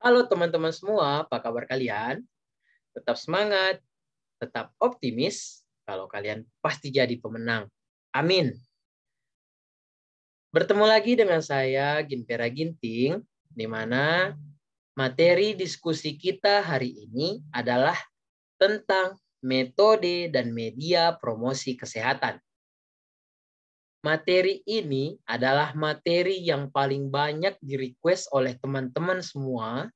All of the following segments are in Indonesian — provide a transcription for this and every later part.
Halo teman-teman semua, apa kabar kalian? Tetap semangat, tetap optimis, kalau kalian pasti jadi pemenang. Amin. Bertemu lagi dengan saya, Ginpera Ginting, di mana materi diskusi kita hari ini adalah tentang metode dan media promosi kesehatan. Materi ini adalah materi yang paling banyak di-request oleh teman-teman semua.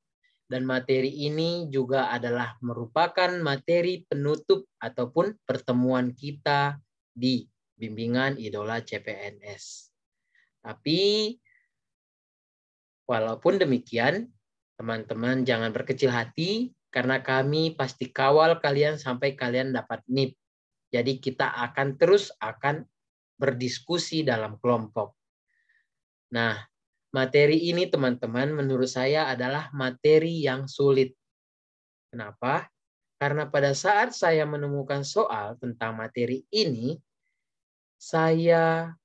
Dan materi ini juga adalah merupakan materi penutup ataupun pertemuan kita di bimbingan Idola CPNS. Tapi walaupun demikian, teman-teman jangan berkecil hati karena kami pasti kawal kalian sampai kalian dapat NIP. Jadi kita akan berdiskusi dalam kelompok. Nah, materi ini teman-teman menurut saya adalah materi yang sulit. Kenapa? Karena pada saat saya menemukan soal tentang materi ini, saya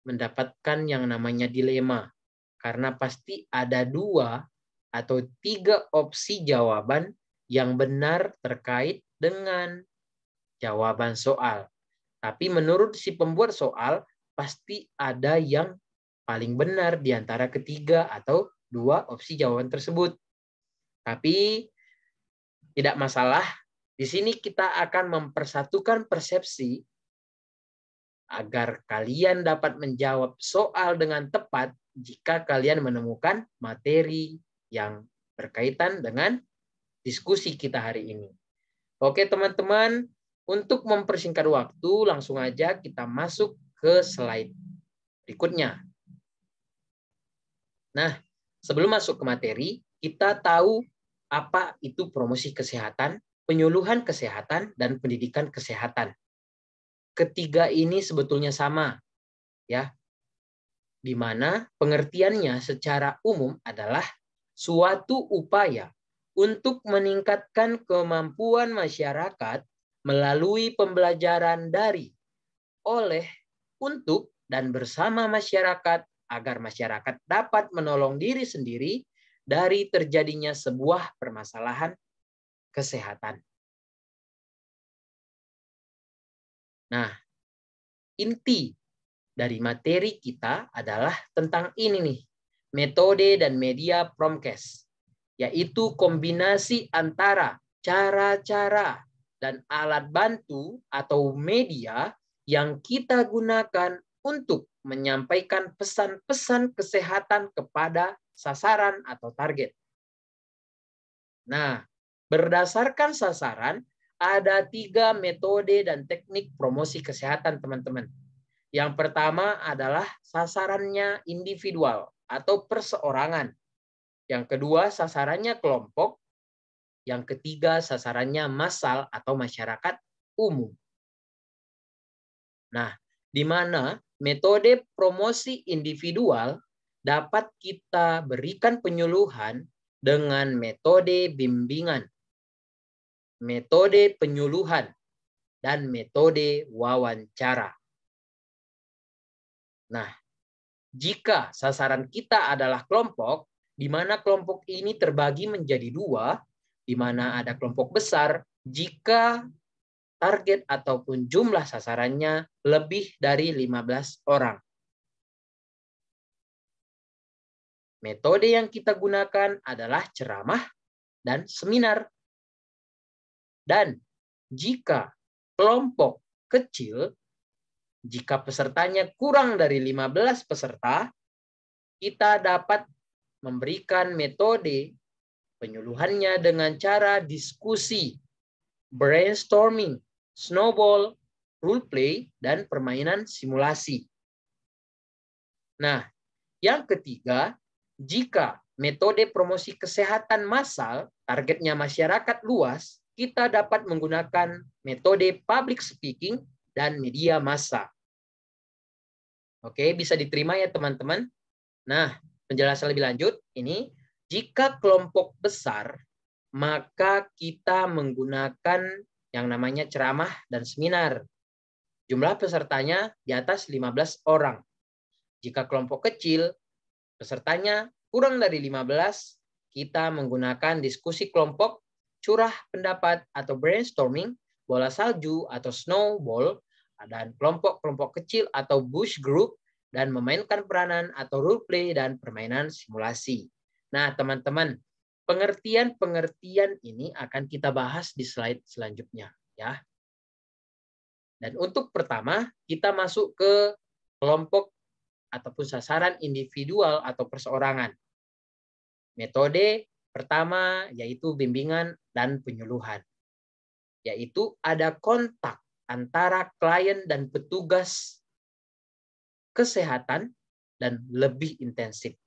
mendapatkan yang namanya dilema. Karena pasti ada 2 atau 3 opsi jawaban yang benar terkait dengan jawaban soal. Tapi menurut si pembuat soal, pasti ada yang paling benar di antara ketiga atau 2 opsi jawaban tersebut. Tapi tidak masalah. Di sini kita akan mempersatukan persepsi agar kalian dapat menjawab soal dengan tepat jika kalian menemukan materi yang berkaitan dengan diskusi kita hari ini. Oke teman-teman, untuk mempersingkat waktu langsung aja kita masuk ke slide berikutnya. Nah, sebelum masuk ke materi, kita tahu apa itu promosi kesehatan, penyuluhan kesehatan, dan pendidikan kesehatan. Ketiga ini sebetulnya sama, ya, di mana pengertiannya secara umum adalah suatu upaya untuk meningkatkan kemampuan masyarakat melalui pembelajaran dari, oleh, untuk, dan bersama masyarakat agar masyarakat dapat menolong diri sendiri dari terjadinya sebuah permasalahan kesehatan. Nah, inti dari materi kita adalah tentang ini nih, metode dan media Promkes, yaitu kombinasi antara cara-cara dan alat bantu atau media yang kita gunakan untuk menyampaikan pesan-pesan kesehatan kepada sasaran atau target. Nah, berdasarkan sasaran, ada 3 metode dan teknik promosi kesehatan, teman-teman. Yang pertama adalah sasarannya individual atau perseorangan. Yang kedua, sasarannya kelompok. Yang ketiga, sasarannya massal atau masyarakat umum. Nah, di mana metode promosi individual dapat kita berikan penyuluhan dengan metode bimbingan, metode penyuluhan, dan metode wawancara. Nah, jika sasaran kita adalah kelompok, di mana kelompok ini terbagi menjadi 2, di mana ada kelompok besar, jika target ataupun jumlah sasarannya lebih dari 15 orang. Metode yang kita gunakan adalah ceramah dan seminar. Dan jika kelompok kecil, jika pesertanya kurang dari 15 peserta, kita dapat memberikan metode penyuluhannya dengan cara diskusi, brainstorming, snowball, role play, dan permainan simulasi. Nah, yang ketiga, jika metode promosi kesehatan massal, targetnya masyarakat luas, kita dapat menggunakan metode public speaking dan media massa. Oke, bisa diterima ya teman-teman? Nah, penjelasan lebih lanjut, ini jika kelompok besar, maka kita menggunakan yang namanya ceramah dan seminar. Jumlah pesertanya di atas 15 orang. Jika kelompok kecil, pesertanya kurang dari 15, kita menggunakan diskusi kelompok, curah pendapat atau brainstorming, bola salju atau snowball, dan kelompok-kelompok kecil atau bush group, dan memainkan peranan atau role play dan permainan simulasi. Nah, teman-teman, pengertian-pengertian ini akan kita bahas di slide selanjutnya, ya. Dan untuk pertama, kita masuk ke kelompok ataupun sasaran individual atau perseorangan. Metode pertama yaitu bimbingan dan penyuluhan. Yaitu ada kontak antara klien dan petugas kesehatan dan lebih intensif.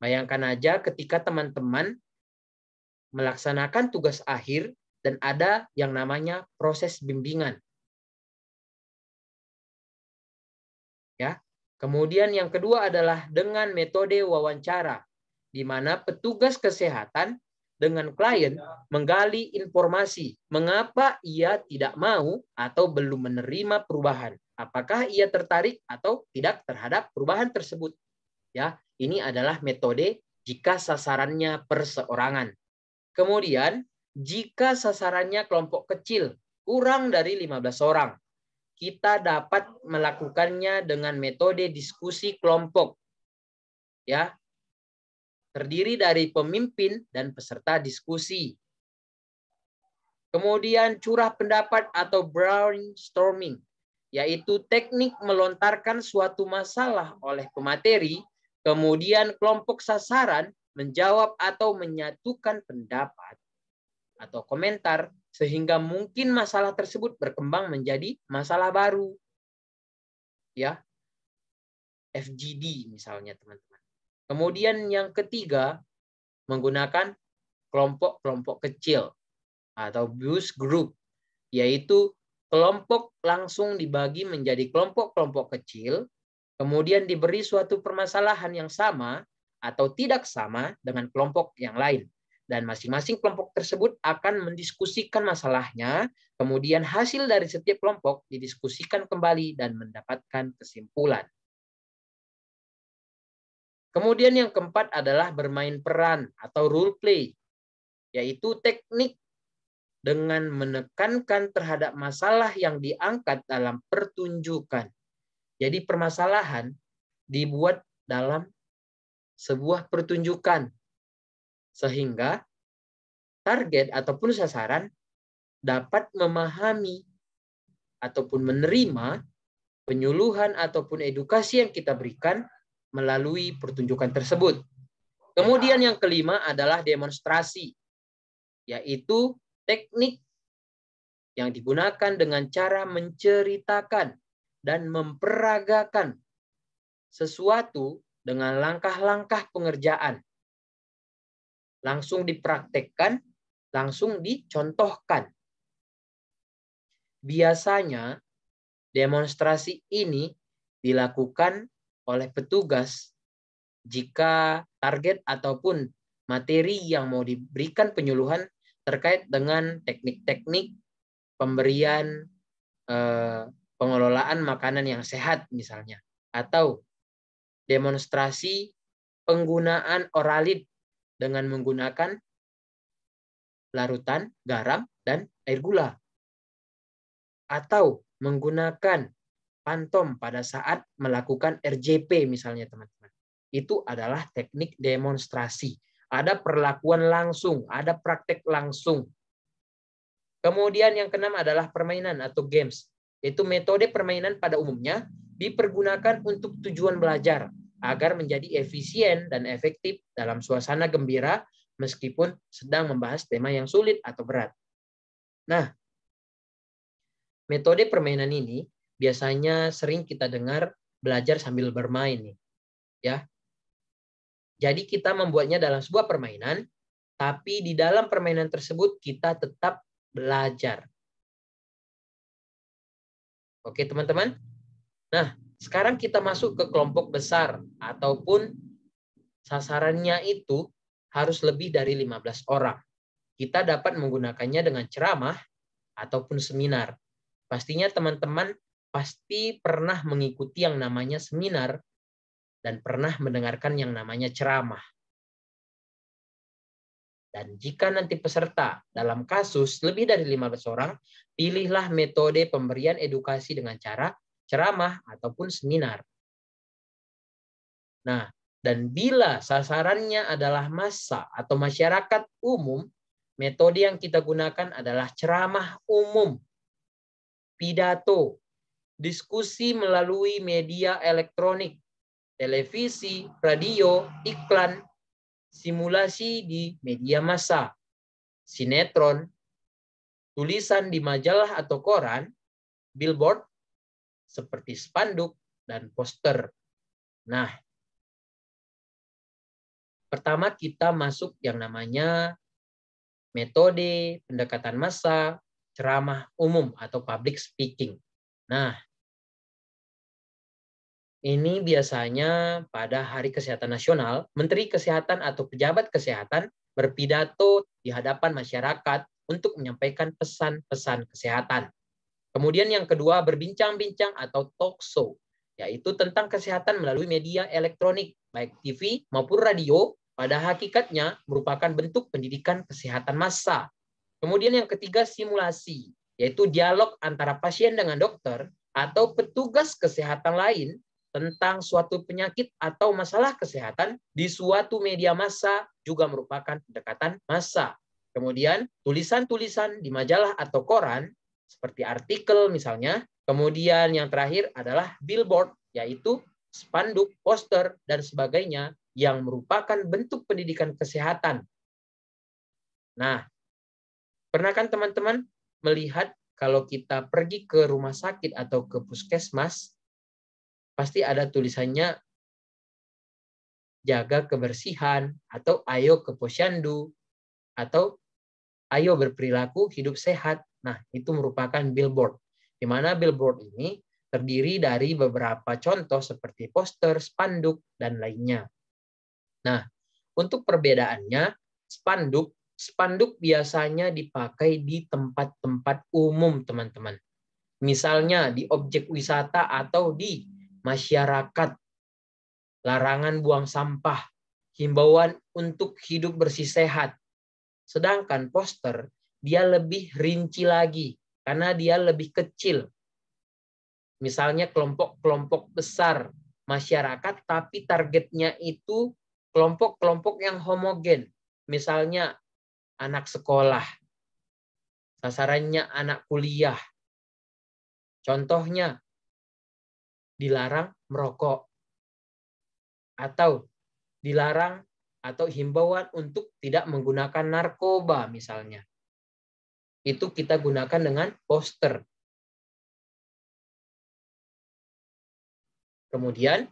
Bayangkan aja ketika teman-teman melaksanakan tugas akhir dan ada yang namanya proses bimbingan. Ya. Kemudian yang kedua adalah dengan metode wawancara, di mana petugas kesehatan dengan klien menggali informasi mengapa ia tidak mau atau belum menerima perubahan. Apakah ia tertarik atau tidak terhadap perubahan tersebut. Ya, ini adalah metode jika sasarannya perseorangan. Kemudian, jika sasarannya kelompok kecil, kurang dari 15 orang, kita dapat melakukannya dengan metode diskusi kelompok. Ya. Terdiri dari pemimpin dan peserta diskusi. Kemudian curah pendapat atau brainstorming, yaitu teknik melontarkan suatu masalah oleh pemateri, kemudian kelompok sasaran menjawab atau menyatukan pendapat atau komentar sehingga mungkin masalah tersebut berkembang menjadi masalah baru. Ya. FGD misalnya, teman-teman. Kemudian yang ketiga, menggunakan kelompok-kelompok kecil atau bush group, yaitu kelompok langsung dibagi menjadi kelompok-kelompok kecil, kemudian diberi suatu permasalahan yang sama atau tidak sama dengan kelompok yang lain. Dan masing-masing kelompok tersebut akan mendiskusikan masalahnya, kemudian hasil dari setiap kelompok didiskusikan kembali dan mendapatkan kesimpulan. Kemudian yang keempat adalah bermain peran atau role play, yaitu teknik dengan menekankan terhadap masalah yang diangkat dalam pertunjukan. Jadi permasalahan dibuat dalam sebuah pertunjukan, sehingga target ataupun sasaran dapat memahami ataupun menerima penyuluhan ataupun edukasi yang kita berikan melalui pertunjukan tersebut. Kemudian yang kelima adalah demonstrasi, yaitu teknik yang digunakan dengan cara menceritakan dan memperagakan sesuatu dengan langkah-langkah pengerjaan. Langsung dipraktekkan, langsung dicontohkan. Biasanya demonstrasi ini dilakukan oleh petugas jika target ataupun materi yang mau diberikan penyuluhan terkait dengan teknik-teknik pemberian pengelolaan makanan yang sehat misalnya, atau demonstrasi penggunaan oralid dengan menggunakan larutan garam dan air gula, atau menggunakan pantom pada saat melakukan RJP misalnya, teman-teman. Itu adalah teknik demonstrasi. Ada perlakuan langsung, ada praktek langsung. Kemudian yang keenam adalah permainan atau games. Itu metode permainan pada umumnya dipergunakan untuk tujuan belajar agar menjadi efisien dan efektif dalam suasana gembira meskipun sedang membahas tema yang sulit atau berat. Nah, metode permainan ini biasanya sering kita dengar belajar sambil bermain nih. Ya. Jadi kita membuatnya dalam sebuah permainan, tapi di dalam permainan tersebut kita tetap belajar. Oke, teman-teman? Nah, sekarang kita masuk ke kelompok besar ataupun sasarannya itu harus lebih dari 15 orang. Kita dapat menggunakannya dengan ceramah ataupun seminar. Pastinya teman-teman pasti pernah mengikuti yang namanya seminar dan pernah mendengarkan yang namanya ceramah. Dan jika nanti peserta dalam kasus lebih dari 15 orang, pilihlah metode pemberian edukasi dengan cara ceramah ataupun seminar. Nah, dan bila sasarannya adalah massa atau masyarakat umum, metode yang kita gunakan adalah ceramah umum, pidato, diskusi melalui media elektronik, televisi, radio, iklan, simulasi di media massa, sinetron, tulisan di majalah atau koran, billboard, seperti spanduk, dan poster. Nah, pertama kita masuk yang namanya metode pendekatan massa, ceramah umum atau public speaking. Nah, ini biasanya pada Hari Kesehatan Nasional, Menteri Kesehatan atau pejabat kesehatan berpidato di hadapan masyarakat untuk menyampaikan pesan-pesan kesehatan. Kemudian yang kedua, berbincang-bincang atau talk show, yaitu tentang kesehatan melalui media elektronik, baik TV maupun radio, pada hakikatnya merupakan bentuk pendidikan kesehatan massa. Kemudian yang ketiga, simulasi, yaitu dialog antara pasien dengan dokter atau petugas kesehatan lain tentang suatu penyakit atau masalah kesehatan di suatu media massa juga merupakan pendekatan massa. Kemudian tulisan-tulisan di majalah atau koran, seperti artikel misalnya. Kemudian yang terakhir adalah billboard, yaitu spanduk, poster, dan sebagainya yang merupakan bentuk pendidikan kesehatan. Nah, pernah kan teman-teman melihat kalau kita pergi ke rumah sakit atau ke puskesmas, pasti ada tulisannya jaga kebersihan, atau ayo ke posyandu, atau ayo berperilaku hidup sehat. Nah, itu merupakan billboard. Di mana billboard ini terdiri dari beberapa contoh seperti poster, spanduk, dan lainnya. Nah, untuk perbedaannya, spanduk biasanya dipakai di tempat-tempat umum, teman-teman. Misalnya di objek wisata atau di masyarakat. Larangan buang sampah, himbauan untuk hidup bersih sehat. Sedangkan poster, dia lebih rinci lagi, karena dia lebih kecil. Misalnya kelompok-kelompok besar masyarakat, tapi targetnya itu kelompok-kelompok yang homogen. Misalnya anak sekolah, sasarannya anak kuliah. Contohnya, dilarang merokok. Atau dilarang atau himbauan untuk tidak menggunakan narkoba misalnya. Itu kita gunakan dengan poster. Kemudian,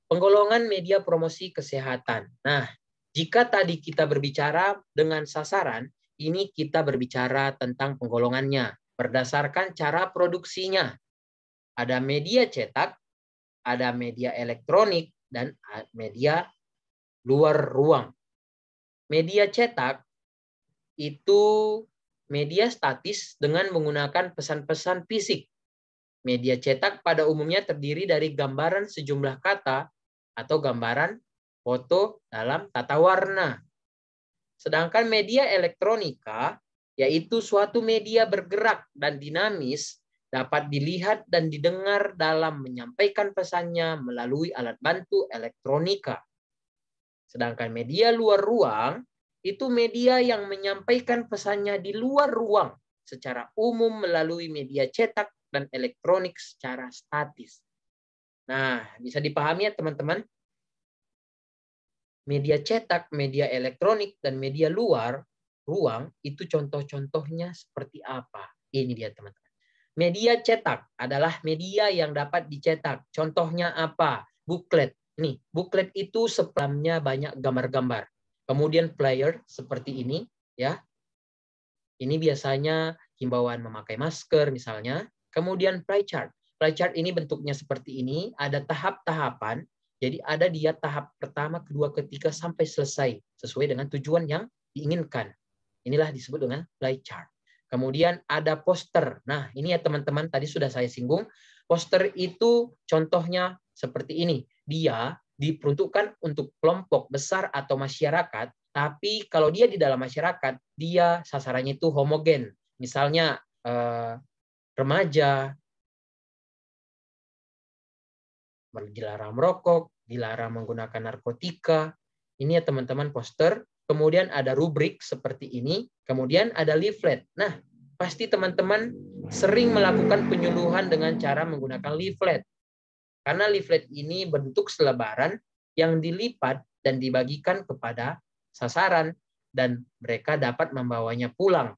penggolongan media promosi kesehatan. Nah, jika tadi kita berbicara dengan sasaran, ini kita berbicara tentang penggolongannya berdasarkan cara produksinya. Ada media cetak, ada media elektronik, dan media luar ruang. Media cetak itu media statis dengan menggunakan pesan-pesan fisik. Media cetak pada umumnya terdiri dari gambaran sejumlah kata atau gambaran foto dalam tata warna. Sedangkan media elektronika yaitu suatu media bergerak dan dinamis, dapat dilihat dan didengar dalam menyampaikan pesannya melalui alat bantu elektronika. Sedangkan media luar ruang itu media yang menyampaikan pesannya di luar ruang secara umum melalui media cetak dan elektronik secara statis. Nah, bisa dipahami ya teman-teman? Media cetak, media elektronik, dan media luar ruang itu contoh-contohnya seperti apa? Ini dia teman-teman. Media cetak adalah media yang dapat dicetak. Contohnya apa? Buklet. Nih, buklet itu sebelumnya banyak gambar-gambar. Kemudian flyer seperti ini, ya. Ini biasanya himbauan memakai masker misalnya. Kemudian pie chart. Pie chart ini bentuknya seperti ini, ada tahap-tahapan. Jadi ada dia tahap pertama, kedua, ketiga sampai selesai sesuai dengan tujuan yang diinginkan. Inilah disebut dengan pie chart. Kemudian ada poster. Nah, ini ya teman-teman, tadi sudah saya singgung. Poster itu contohnya seperti ini. Dia diperuntukkan untuk kelompok besar atau masyarakat, tapi kalau dia di dalam masyarakat, dia sasarannya itu homogen. Misalnya remaja, dilarang merokok, dilarang menggunakan narkotika. Ini ya teman-teman poster. Kemudian ada rubrik seperti ini. Kemudian ada leaflet. Nah, pasti teman-teman sering melakukan penyuluhan dengan cara menggunakan leaflet. Karena leaflet ini bentuk selebaran yang dilipat dan dibagikan kepada sasaran dan mereka dapat membawanya pulang.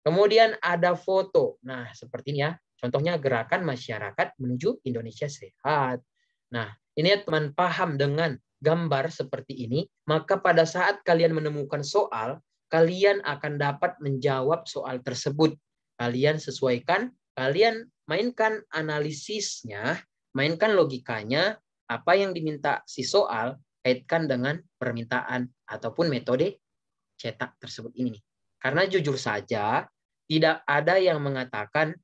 Kemudian ada foto. Nah, seperti ini ya. Contohnya gerakan masyarakat menuju Indonesia sehat. Nah, ini ya teman paham dengan gambar seperti ini, maka pada saat kalian menemukan soal, kalian akan dapat menjawab soal tersebut. Kalian sesuaikan, kalian mainkan analisisnya, mainkan logikanya, apa yang diminta si soal, kaitkan dengan permintaan ataupun metode cetak tersebut ini. Karena jujur saja, tidak ada yang mengatakan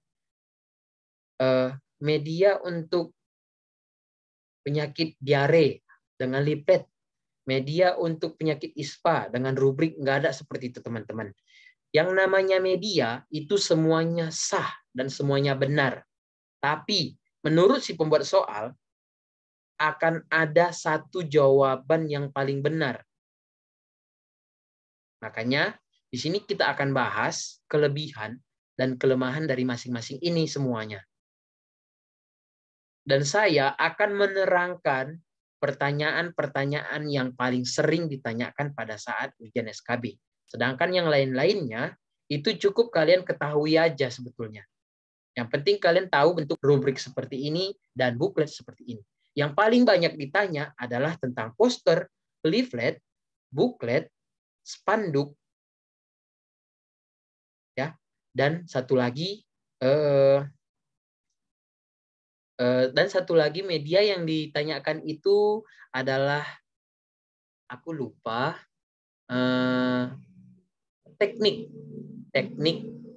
media untuk penyakit diare dengan leaflet, media untuk penyakit ISPA dengan rubrik, nggak ada seperti itu teman-teman. Yang namanya media itu semuanya sah dan semuanya benar. Tapi menurut si pembuat soal, akan ada satu jawaban yang paling benar. Makanya di sini kita akan bahas kelebihan dan kelemahan dari masing-masing ini semuanya. Dan saya akan menerangkan pertanyaan-pertanyaan yang paling sering ditanyakan pada saat ujian SKB. Sedangkan yang lain-lainnya itu cukup kalian ketahui aja sebetulnya. Yang penting kalian tahu bentuk rubrik seperti ini dan buklet seperti ini. Yang paling banyak ditanya adalah tentang poster, leaflet, buklet, spanduk, ya, dan satu lagi media yang ditanyakan itu adalah aku lupa teknik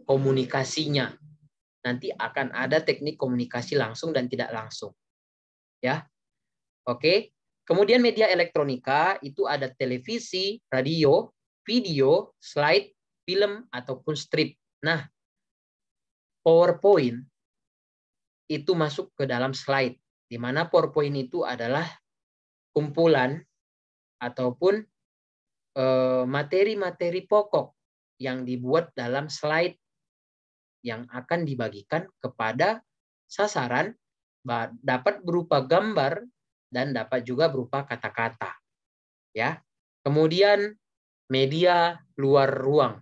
komunikasinya. Nanti akan ada teknik komunikasi langsung dan tidak langsung. Ya. Oke. Kemudian media elektronika itu ada televisi, radio, video, slide, film ataupun strip. Nah, PowerPoint itu masuk ke dalam slide, di mana PowerPoint itu adalah kumpulan ataupun materi-materi pokok yang dibuat dalam slide yang akan dibagikan kepada sasaran, dapat berupa gambar dan dapat juga berupa kata-kata. Ya. Kemudian media luar ruang.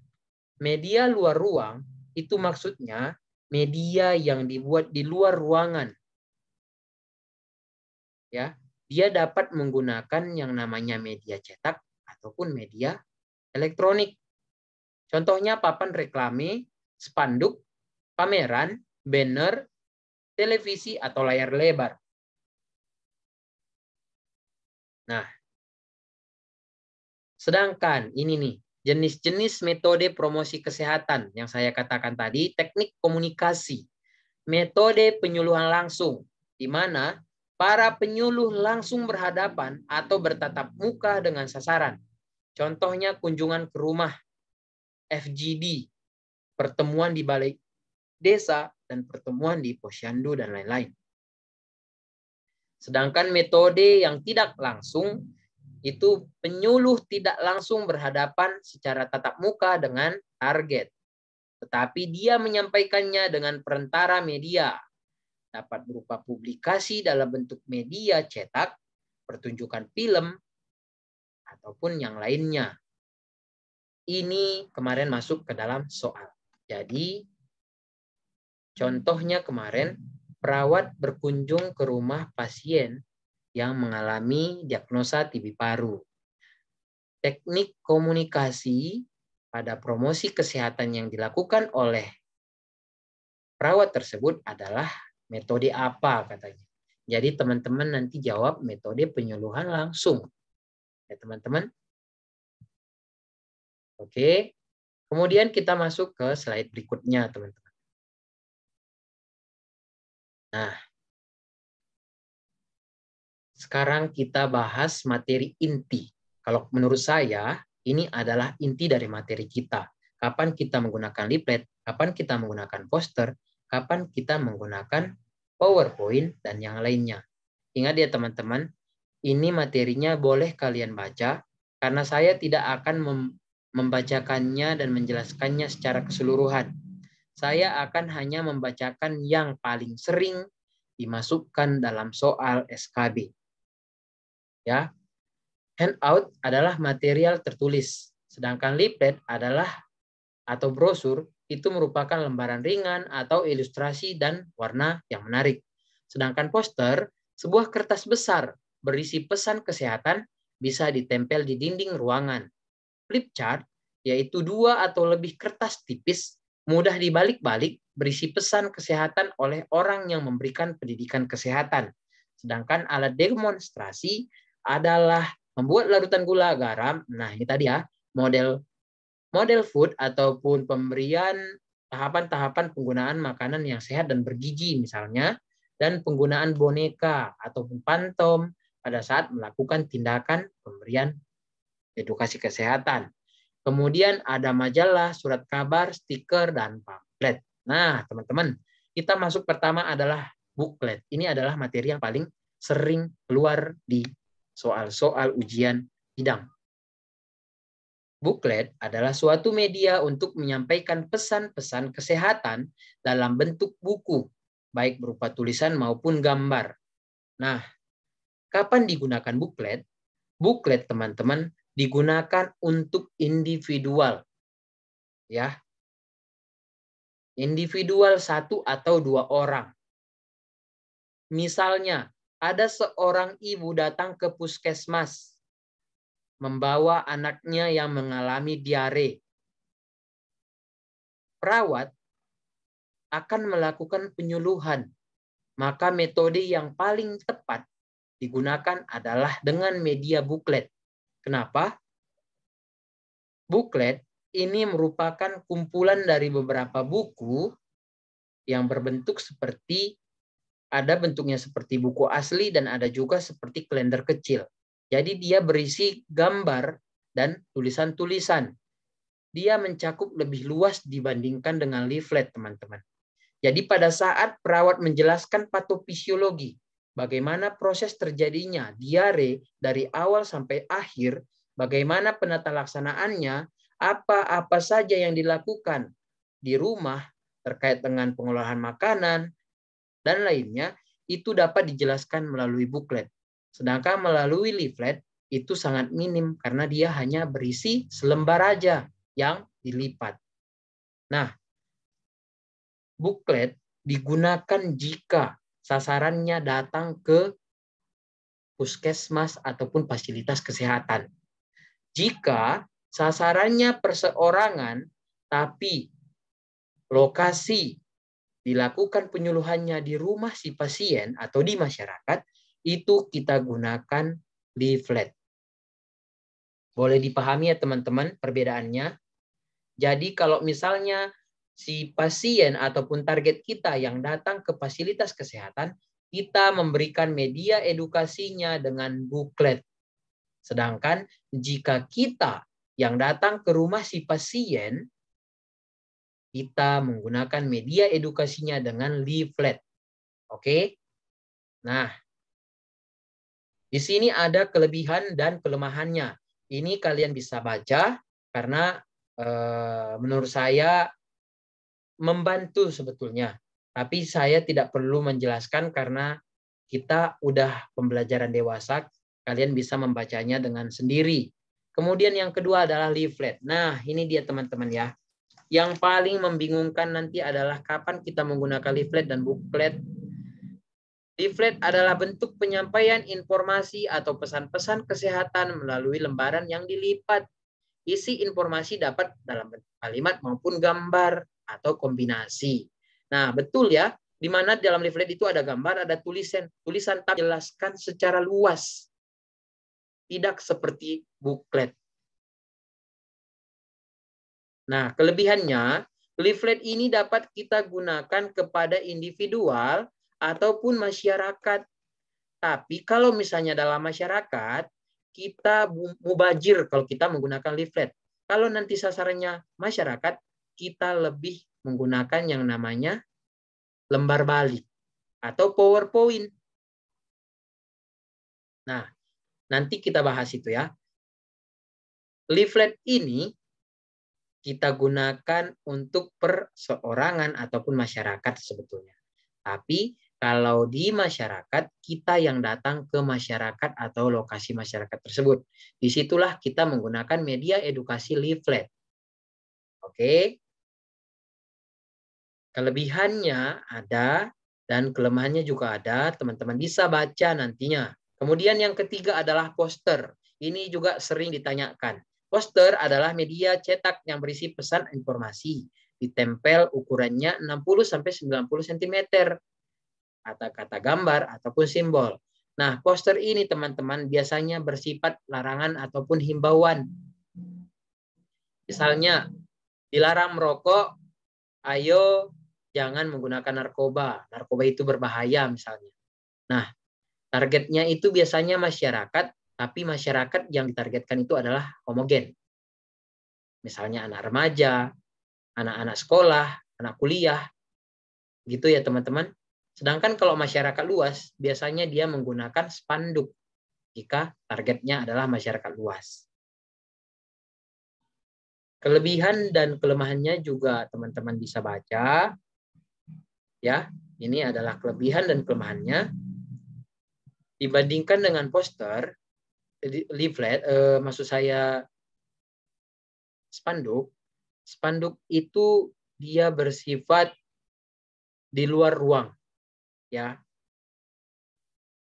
Media luar ruang itu maksudnya media yang dibuat di luar ruangan. Ya, dia dapat menggunakan yang namanya media cetak ataupun media elektronik. Contohnya papan reklame, spanduk, pameran, banner, televisi atau layar lebar. Nah, sedangkan ini nih, jenis-jenis metode promosi kesehatan yang saya katakan tadi, teknik komunikasi, metode penyuluhan langsung, di mana para penyuluh langsung berhadapan atau bertatap muka dengan sasaran. Contohnya kunjungan ke rumah, FGD, pertemuan di balai desa, dan pertemuan di posyandu, dan lain-lain. Sedangkan metode yang tidak langsung, itu penyuluh tidak langsung berhadapan secara tatap muka dengan target. Tetapi dia menyampaikannya dengan perantara media. Dapat berupa publikasi dalam bentuk media cetak, pertunjukan film, ataupun yang lainnya. Ini kemarin masuk ke dalam soal. Jadi, contohnya kemarin, perawat berkunjung ke rumah pasien yang mengalami diagnosa TB paru. Teknik komunikasi pada promosi kesehatan yang dilakukan oleh perawat tersebut adalah metode apa katanya. Jadi teman-teman nanti jawab metode penyuluhan langsung. Ya teman-teman. Oke. Kemudian kita masuk ke slide berikutnya teman-teman. Nah. Sekarang kita bahas materi inti. Kalau menurut saya, ini adalah inti dari materi kita. Kapan kita menggunakan leaflet, kapan kita menggunakan poster, kapan kita menggunakan PowerPoint, dan yang lainnya. Ingat ya teman-teman, ini materinya boleh kalian baca, karena saya tidak akan membacakannya dan menjelaskannya secara keseluruhan. Saya akan hanya membacakan yang paling sering dimasukkan dalam soal SKB. Ya, handout adalah material tertulis, sedangkan leaflet adalah atau brosur itu merupakan lembaran ringan atau ilustrasi dan warna yang menarik. Sedangkan poster, sebuah kertas besar berisi pesan kesehatan bisa ditempel di dinding ruangan. Flip chart, yaitu 2 atau lebih kertas tipis, mudah dibalik-balik, berisi pesan kesehatan oleh orang yang memberikan pendidikan kesehatan. Sedangkan alat demonstrasi adalah membuat larutan gula garam. Nah, ini tadi ya, model food ataupun pemberian tahapan-tahapan penggunaan makanan yang sehat dan bergizi misalnya, dan penggunaan boneka ataupun pantom pada saat melakukan tindakan pemberian edukasi kesehatan. Kemudian ada majalah, surat kabar, stiker, dan pamflet. Nah, teman-teman, kita masuk pertama adalah booklet. Ini adalah materi yang paling sering keluar di soal-soal ujian bidang. Booklet adalah suatu media untuk menyampaikan pesan-pesan kesehatan dalam bentuk buku, baik berupa tulisan maupun gambar. Nah, kapan digunakan booklet? Booklet, teman-teman, digunakan untuk individual. Ya. Individual 1 atau 2 orang. Misalnya, ada seorang ibu datang ke puskesmas membawa anaknya yang mengalami diare. Perawat akan melakukan penyuluhan. Maka metode yang paling tepat digunakan adalah dengan media booklet. Kenapa? Booklet ini merupakan kumpulan dari beberapa buku yang berbentuk seperti, ada bentuknya seperti buku asli dan ada juga seperti kalender kecil. Jadi dia berisi gambar dan tulisan-tulisan. Dia mencakup lebih luas dibandingkan dengan leaflet, teman-teman. Jadi pada saat perawat menjelaskan patofisiologi, bagaimana proses terjadinya diare dari awal sampai akhir, bagaimana penata laksanaannya, apa-apa saja yang dilakukan di rumah terkait dengan pengolahan makanan, dan lainnya, itu dapat dijelaskan melalui booklet. Sedangkan melalui leaflet, itu sangat minim karena dia hanya berisi selembar aja yang dilipat. Nah, booklet digunakan jika sasarannya datang ke puskesmas ataupun fasilitas kesehatan. Jika sasarannya perseorangan, tapi lokasi dilakukan penyuluhannya di rumah si pasien atau di masyarakat, itu kita gunakan leaflet. Boleh dipahami ya teman-teman perbedaannya? Jadi kalau misalnya si pasien ataupun target kita yang datang ke fasilitas kesehatan, kita memberikan media edukasinya dengan booklet. Sedangkan jika kita yang datang ke rumah si pasien, kita menggunakan media edukasinya dengan leaflet. Oke? Nah, di sini ada kelebihan dan kelemahannya. Ini kalian bisa baca karena menurut saya membantu sebetulnya. Tapi saya tidak perlu menjelaskan karena kita udah pembelajaran dewasa, kalian bisa membacanya dengan sendiri. Kemudian yang kedua adalah leaflet. Nah, ini dia teman-teman ya. Yang paling membingungkan nanti adalah kapan kita menggunakan leaflet dan booklet. Leaflet adalah bentuk penyampaian informasi atau pesan-pesan kesehatan melalui lembaran yang dilipat. Isi informasi dapat dalam bentuk kalimat maupun gambar atau kombinasi. Nah, betul ya, di mana dalam leaflet itu ada gambar, ada tulisan. Tulisan tak jelaskan secara luas. Tidak seperti booklet. Nah, kelebihannya, leaflet ini dapat kita gunakan kepada individual ataupun masyarakat. Tapi kalau misalnya dalam masyarakat, kita mubazir kalau kita menggunakan leaflet. Kalau nanti sasarannya masyarakat, kita lebih menggunakan yang namanya lembar balik atau PowerPoint. Nah, nanti kita bahas itu ya. Leaflet ini kita gunakan untuk perseorangan ataupun masyarakat sebetulnya. Tapi kalau di masyarakat, kita yang datang ke masyarakat atau lokasi masyarakat tersebut. Disitulah kita menggunakan media edukasi leaflet. Oke. Kelebihannya ada dan kelemahannya juga ada. Teman-teman bisa baca nantinya. Kemudian yang ketiga adalah poster. Ini juga sering ditanyakan. Poster adalah media cetak yang berisi pesan informasi. Ditempel ukurannya 60-90 cm. Kata-kata gambar ataupun simbol. Nah, poster ini teman-teman biasanya bersifat larangan ataupun himbauan. Misalnya, dilarang merokok, ayo jangan menggunakan narkoba. Narkoba itu berbahaya misalnya. Nah, targetnya itu biasanya masyarakat, tapi masyarakat yang ditargetkan itu adalah homogen. Misalnya anak remaja, anak-anak sekolah, anak kuliah. Gitu ya teman-teman. Sedangkan kalau masyarakat luas, biasanya dia menggunakan spanduk jika targetnya adalah masyarakat luas. Kelebihan dan kelemahannya juga teman-teman bisa baca. Ya, ini adalah kelebihan dan kelemahannya. Dibandingkan dengan poster, leaflet, maksud saya spanduk. Spanduk itu dia bersifat di luar ruang, ya.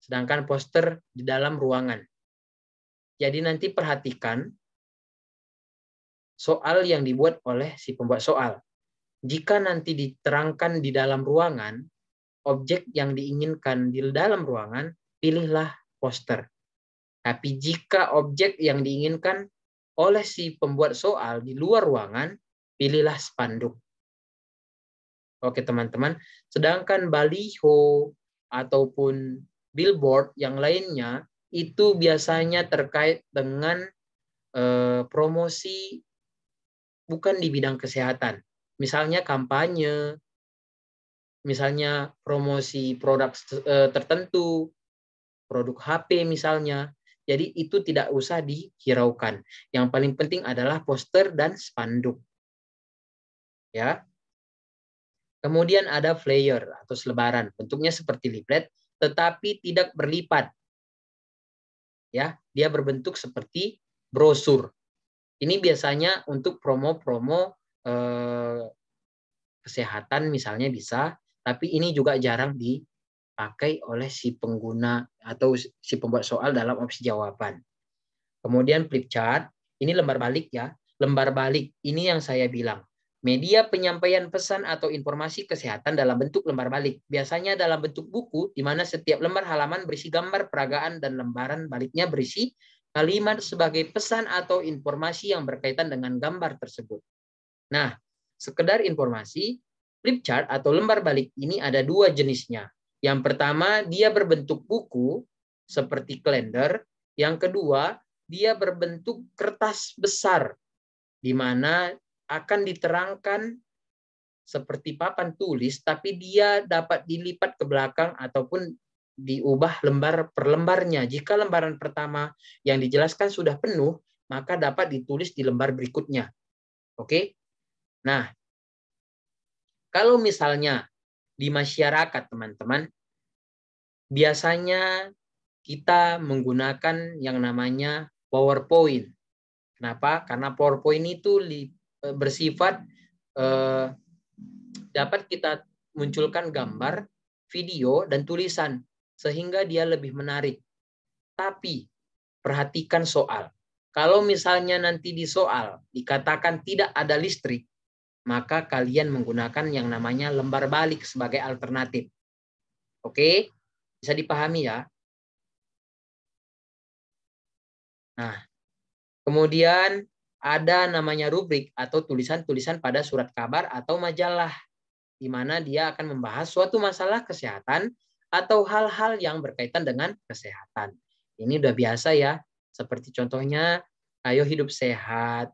Sedangkan poster di dalam ruangan. Jadi nanti perhatikan soal yang dibuat oleh si pembuat soal. Jika nanti diterangkan di dalam ruangan, objek yang diinginkan di dalam ruangan, pilihlah poster. Tapi jika objek yang diinginkan oleh si pembuat soal di luar ruangan, pilihlah spanduk. Oke teman-teman, sedangkan baliho ataupun billboard yang lainnya itu biasanya terkait dengan promosi bukan di bidang kesehatan. Misalnya kampanye, misalnya promosi produk tertentu, produk HP misalnya. Jadi itu tidak usah dihiraukan. Yang paling penting adalah poster dan spanduk. Ya. Kemudian ada flyer atau selebaran, bentuknya seperti leaflet tetapi tidak berlipat. Ya, dia berbentuk seperti brosur. Ini biasanya untuk promo-promo kesehatan misalnya bisa, tapi ini juga jarang dipakai oleh si pengguna atau si pembuat soal dalam opsi jawaban. Kemudian flip chart, ini lembar balik ya. Lembar balik, ini yang saya bilang. Media penyampaian pesan atau informasi kesehatan dalam bentuk lembar balik. Biasanya dalam bentuk buku, di mana setiap lembar halaman berisi gambar peragaan dan lembaran baliknya berisi kalimat sebagai pesan atau informasi yang berkaitan dengan gambar tersebut. Nah, sekedar informasi, flip chart atau lembar balik ini ada dua jenisnya. Yang pertama, dia berbentuk buku seperti kalender. Yang kedua, dia berbentuk kertas besar, di mana akan diterangkan seperti papan tulis, tapi dia dapat dilipat ke belakang ataupun diubah lembar per lembarnya. Jika lembaran pertama yang dijelaskan sudah penuh, maka dapat ditulis di lembar berikutnya. Oke? Nah, kalau misalnya di masyarakat, teman-teman, biasanya kita menggunakan yang namanya PowerPoint. Kenapa? Karena PowerPoint itu bersifat dapat kita munculkan gambar, video, dan tulisan sehingga dia lebih menarik. Tapi perhatikan soal. Kalau misalnya nanti di soal dikatakan tidak ada listrik, maka kalian menggunakan yang namanya lembar balik sebagai alternatif. Oke? Bisa dipahami ya? Nah, kemudian ada namanya rubrik atau tulisan-tulisan pada surat kabar atau majalah, di mana dia akan membahas suatu masalah kesehatan atau hal-hal yang berkaitan dengan kesehatan. Ini udah biasa ya, seperti contohnya, ayo hidup sehat,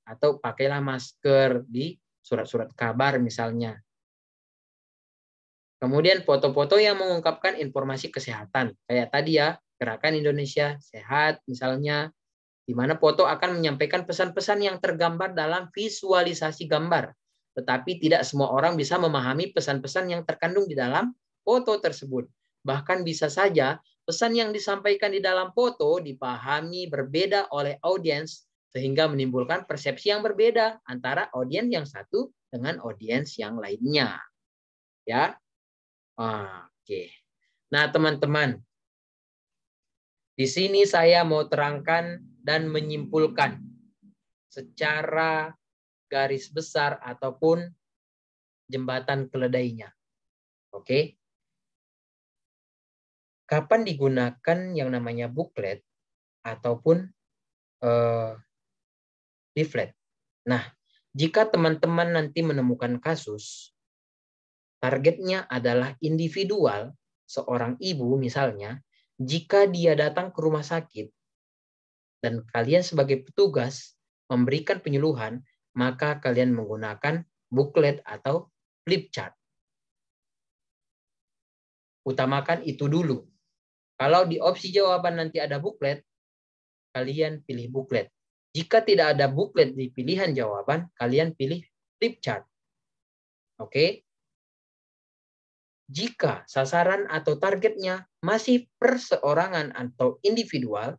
atau pakailah masker di surat-surat kabar misalnya. Kemudian foto-foto yang mengungkapkan informasi kesehatan. Kayak tadi ya, Gerakan Indonesia Sehat misalnya, di mana foto akan menyampaikan pesan-pesan yang tergambar dalam visualisasi gambar. Tetapi tidak semua orang bisa memahami pesan-pesan yang terkandung di dalam foto tersebut. Bahkan bisa saja pesan yang disampaikan di dalam foto dipahami berbeda oleh audiens, sehingga menimbulkan persepsi yang berbeda antara audiens yang satu dengan audiens yang lainnya. Ya. Oke. Nah, teman-teman, di sini saya mau terangkan dan menyimpulkan secara garis besar ataupun jembatan keledainya. Oke. Kapan digunakan yang namanya booklet ataupun leaflet? Nah, jika teman-teman nanti menemukan kasus, targetnya adalah individual, seorang ibu misalnya, jika dia datang ke rumah sakit dan kalian sebagai petugas memberikan penyuluhan, maka kalian menggunakan booklet atau flip chart. Utamakan itu dulu. Kalau di opsi jawaban nanti ada booklet, kalian pilih booklet. Jika tidak ada booklet di pilihan jawaban, kalian pilih flip chart. Oke? Jika sasaran atau targetnya masih perseorangan atau individual,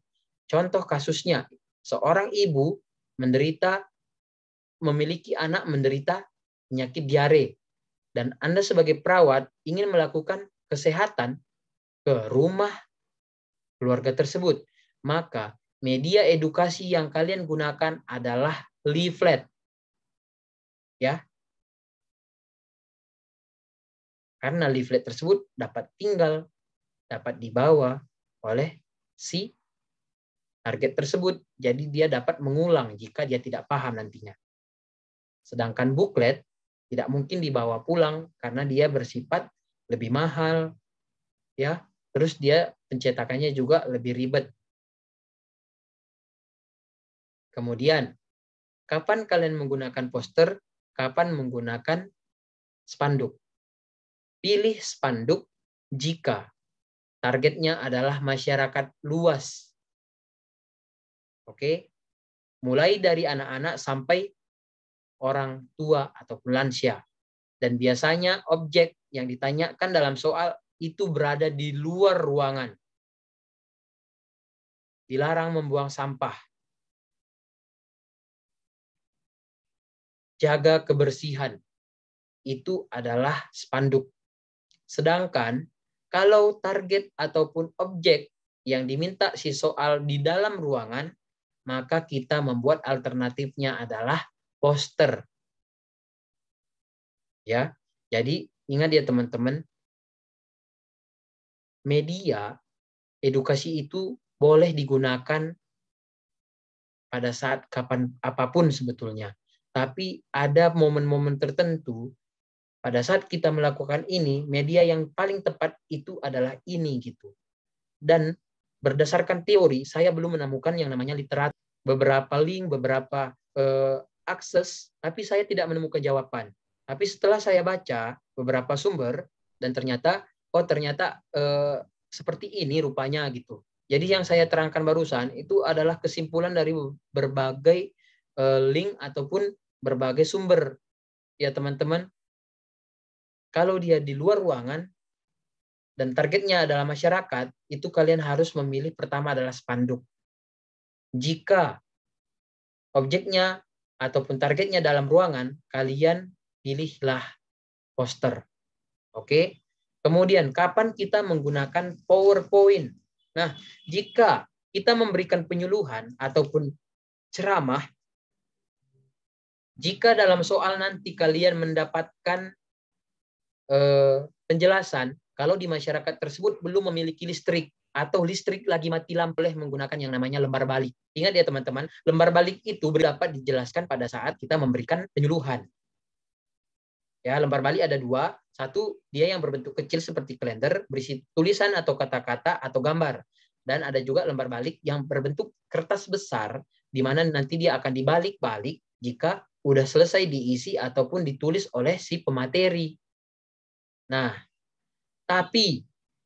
contoh kasusnya, seorang ibu memiliki anak menderita penyakit diare, dan Anda sebagai perawat ingin melakukan kesehatan ke rumah keluarga tersebut, maka media edukasi yang kalian gunakan adalah leaflet. Ya. Karena leaflet tersebut dapat dibawa oleh si target tersebut. Jadi dia dapat mengulang jika dia tidak paham nantinya. Sedangkan booklet tidak mungkin dibawa pulang karena dia bersifat lebih mahal, ya. Terus dia pencetakannya juga lebih ribet. Kemudian, kapan kalian menggunakan poster? Kapan menggunakan spanduk? Pilih spanduk jika targetnya adalah masyarakat luas. Oke? Mulai dari anak-anak sampai orang tua ataupun lansia. Dan biasanya objek yang ditanyakan dalam soal itu berada di luar ruangan. Dilarang membuang sampah. Jaga kebersihan. Itu adalah spanduk. Sedangkan kalau target ataupun objek yang diminta si soal di dalam ruangan, maka kita membuat alternatifnya adalah poster. Ya. Jadi ingat ya teman-teman, media edukasi itu boleh digunakan pada saat kapan apapun sebetulnya. Tapi ada momen-momen tertentu pada saat kita melakukan ini, media yang paling tepat itu adalah ini gitu. Dan berdasarkan teori, saya belum menemukan yang namanya literatur, beberapa link, beberapa akses, tapi saya tidak menemukan jawaban. Tapi setelah saya baca beberapa sumber dan ternyata seperti ini rupanya gitu. Jadi yang saya terangkan barusan itu adalah kesimpulan dari berbagai link ataupun berbagai sumber. Ya teman-teman, kalau dia di luar ruangan dan targetnya adalah masyarakat, itu kalian harus memilih pertama adalah spanduk. Jika objeknya ataupun targetnya dalam ruangan, kalian pilihlah poster. Oke. Kemudian, kapan kita menggunakan PowerPoint? Nah, jika kita memberikan penyuluhan ataupun ceramah, jika dalam soal nanti kalian mendapatkan penjelasan kalau di masyarakat tersebut belum memiliki listrik atau listrik lagi mati lampu, boleh menggunakan yang namanya lembar balik. Ingat ya teman-teman, lembar balik itu dapat dijelaskan pada saat kita memberikan penyuluhan. Ya, lembar balik ada dua. Satu, dia yang berbentuk kecil seperti kalender, berisi tulisan atau kata-kata atau gambar. Dan ada juga lembar balik yang berbentuk kertas besar, di mana nanti dia akan dibalik-balik jika udah selesai diisi ataupun ditulis oleh si pemateri. Nah, tapi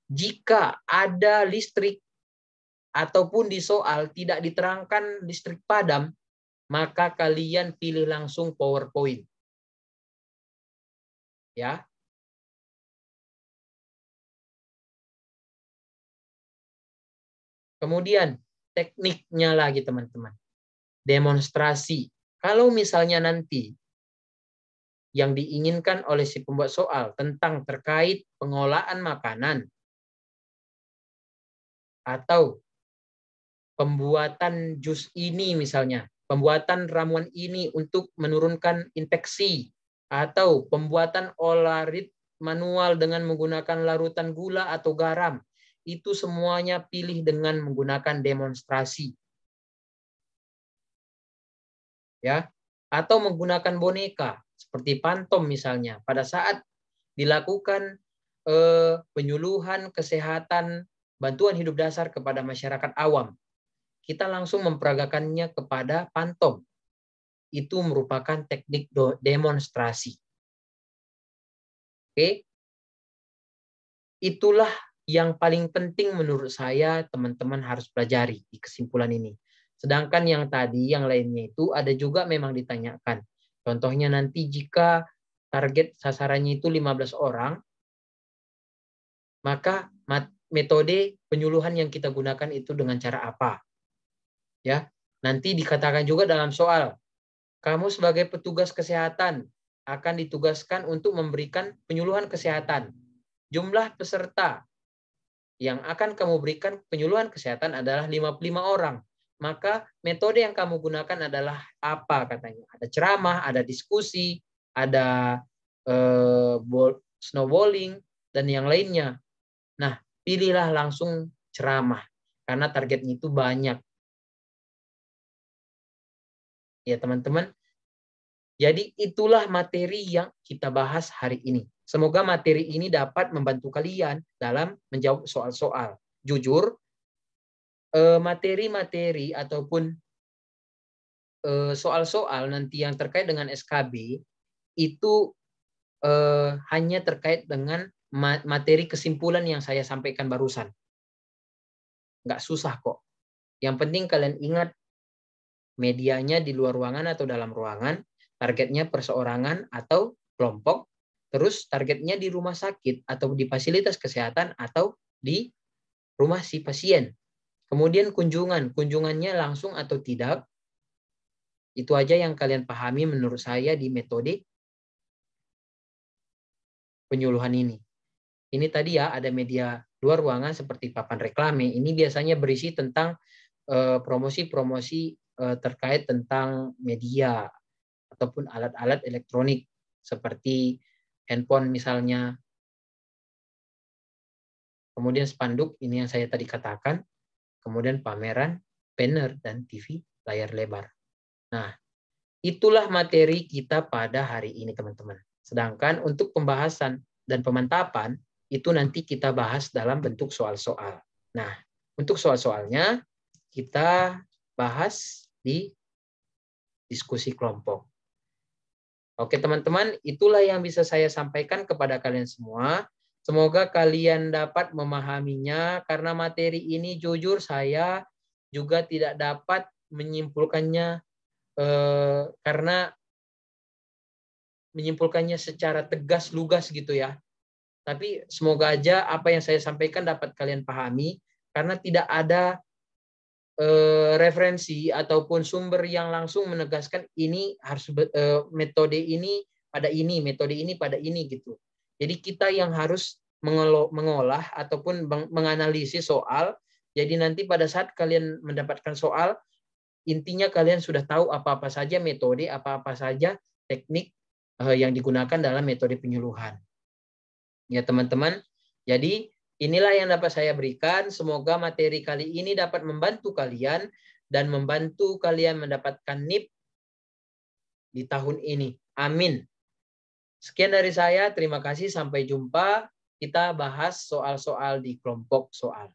jika ada listrik ataupun di soal tidak diterangkan listrik padam, maka kalian pilih langsung PowerPoint. Ya. Kemudian tekniknya lagi teman-teman. Demonstrasi. Kalau misalnya nanti yang diinginkan oleh si pembuat soal tentang terkait pengolahan makanan atau pembuatan jus ini misalnya, pembuatan ramuan ini untuk menurunkan infeksi, atau pembuatan olarit manual dengan menggunakan larutan gula atau garam, itu semuanya pilih dengan menggunakan demonstrasi. Ya, atau menggunakan boneka seperti pantom misalnya. Pada saat dilakukan penyuluhan kesehatan bantuan hidup dasar kepada masyarakat awam, kita langsung memperagakannya kepada pantom. Itu merupakan teknik demonstrasi. Oke. Itulah yang paling penting menurut saya teman-teman harus pelajari di kesimpulan ini. Sedangkan yang tadi, yang lainnya itu ada juga memang ditanyakan. Contohnya nanti jika target sasarannya itu 15 orang, maka metode penyuluhan yang kita gunakan itu dengan cara apa? Ya, nanti dikatakan juga dalam soal, kamu sebagai petugas kesehatan akan ditugaskan untuk memberikan penyuluhan kesehatan. Jumlah peserta yang akan kamu berikan penyuluhan kesehatan adalah 55 orang. Maka metode yang kamu gunakan adalah apa katanya? Ada ceramah, ada diskusi, ada snowballing, dan yang lainnya. Nah, pilihlah langsung ceramah. Karena targetnya itu banyak. Ya teman-teman. Jadi itulah materi yang kita bahas hari ini. Semoga materi ini dapat membantu kalian dalam menjawab soal-soal. Jujur, materi-materi ataupun soal-soal nanti yang terkait dengan SKB itu hanya terkait dengan materi kesimpulan yang saya sampaikan barusan. Nggak susah kok. Yang penting kalian ingat medianya di luar ruangan atau dalam ruangan, targetnya perseorangan atau kelompok, terus targetnya di rumah sakit atau di fasilitas kesehatan atau di rumah si pasien. Kemudian kunjungannya langsung atau tidak, itu aja yang kalian pahami menurut saya di metode penyuluhan ini. Ini tadi ya ada media luar ruangan seperti papan reklame. Ini biasanya berisi tentang promosi-promosi terkait tentang media ataupun alat-alat elektronik seperti handphone misalnya. Kemudian spanduk, ini yang saya tadi katakan. Kemudian pameran, banner, dan TV layar lebar. Nah, itulah materi kita pada hari ini, teman-teman. Sedangkan untuk pembahasan dan pemantapan, itu nanti kita bahas dalam bentuk soal-soal. Nah, untuk soal-soalnya, kita bahas di diskusi kelompok. Oke, teman-teman, itulah yang bisa saya sampaikan kepada kalian semua. Semoga kalian dapat memahaminya, karena materi ini jujur saya juga tidak dapat menyimpulkannya karena menyimpulkannya secara tegas lugas gitu ya. Tapi semoga aja apa yang saya sampaikan dapat kalian pahami, karena tidak ada referensi ataupun sumber yang langsung menegaskan ini harus metode ini pada ini, metode ini pada ini gitu. Jadi kita yang harus mengolah ataupun menganalisis soal. Jadi nanti pada saat kalian mendapatkan soal, intinya kalian sudah tahu apa-apa saja metode, apa-apa saja teknik yang digunakan dalam metode penyuluhan. Ya teman-teman, jadi inilah yang dapat saya berikan. Semoga materi kali ini dapat membantu kalian dan membantu kalian mendapatkan NIP di tahun ini. Amin. Sekian dari saya, terima kasih, sampai jumpa. Kita bahas soal-soal di kelompok soal.